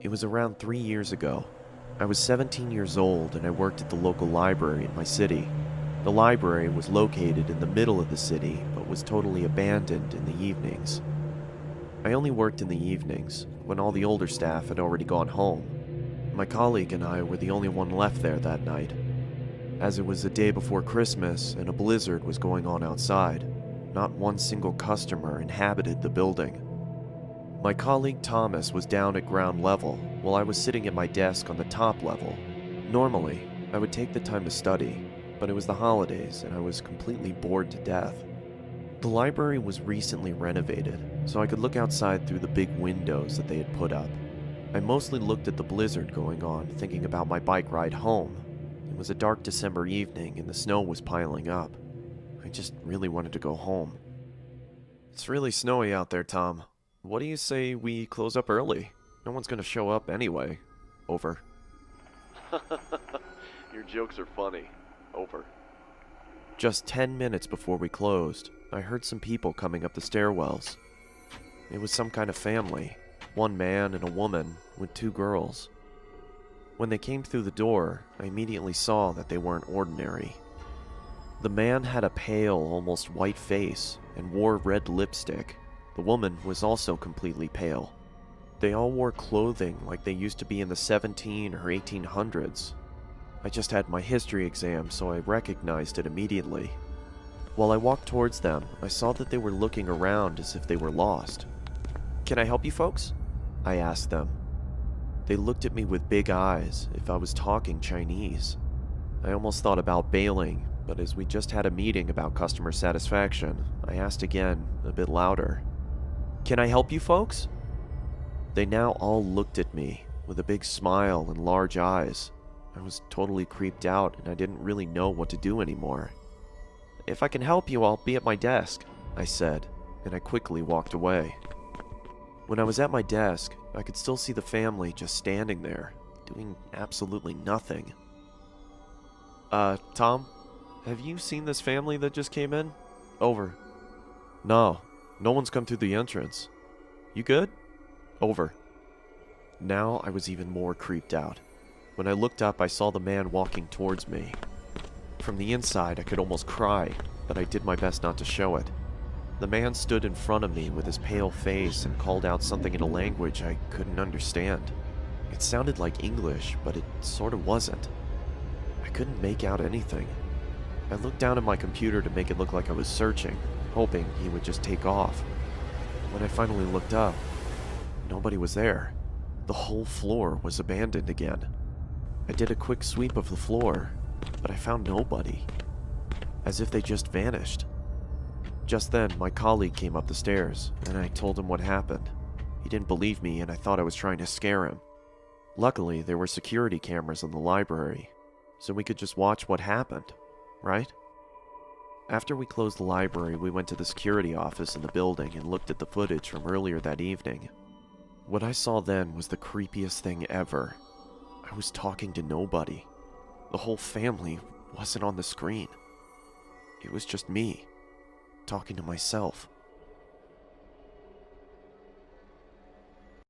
It was around 3 years ago. I was 17 years old and I worked at the local library in my city. The library was located in the middle of the city, but was totally abandoned in the evenings. I only worked in the evenings, when all the older staff had already gone home. My colleague and I were the only one left there that night. As it was the day before Christmas and a blizzard was going on outside, not one single customer inhabited the building. My colleague Thomas was down at ground level, while I was sitting at my desk on the top level. Normally, I would take the time to study, but it was the holidays and I was completely bored to death. The library was recently renovated, so I could look outside through the big windows that they had put up. I mostly looked at the blizzard going on, thinking about my bike ride home. It was a dark December evening and the snow was piling up. I just really wanted to go home. It's really snowy out there, Tom. What do you say we close up early? No one's gonna show up anyway. Over. Your jokes are funny. Over. Just 10 minutes before we closed, I heard some people coming up the stairwells. It was some kind of family, one man and a woman with two girls. When they came through the door, I immediately saw that they weren't ordinary. The man had a pale, almost white face and wore red lipstick. The woman was also completely pale. They all wore clothing like they used to be in the 17 or 1800s. I just had my history exam, so I recognized it immediately. While I walked towards them, I saw that they were looking around as if they were lost. "Can I help you folks?" I asked them. They looked at me with big eyes, if I was talking Chinese. I almost thought about bailing, but as we just had a meeting about customer satisfaction, I asked again, a bit louder. "Can I help you folks?" They now all looked at me, with a big smile and large eyes. I was totally creeped out and I didn't really know what to do anymore. "If I can help you, I'll be at my desk," I said, and I quickly walked away. When I was at my desk, I could still see the family just standing there, doing absolutely nothing. Tom? Have you seen this family that just came in?" Over. "No, no one's come through the entrance. You good?" Over. Now I was even more creeped out. When I looked up, I saw the man walking towards me. From the inside, I could almost cry, but I did my best not to show it. The man stood in front of me with his pale face and called out something in a language I couldn't understand. It sounded like English, but it sort of wasn't. I couldn't make out anything. I looked down at my computer to make it look like I was searching, hoping he would just take off. When I finally looked up, nobody was there. The whole floor was abandoned again. I did a quick sweep of the floor, but I found nobody. As if they just vanished. Just then, my colleague came up the stairs, and I told him what happened. He didn't believe me, and I thought I was trying to scare him. Luckily, there were security cameras in the library, so we could just watch what happened, right? After we closed the library, we went to the security office in the building and looked at the footage from earlier that evening. What I saw then was the creepiest thing ever. I was talking to nobody. The whole family wasn't on the screen. It was just me, talking to myself.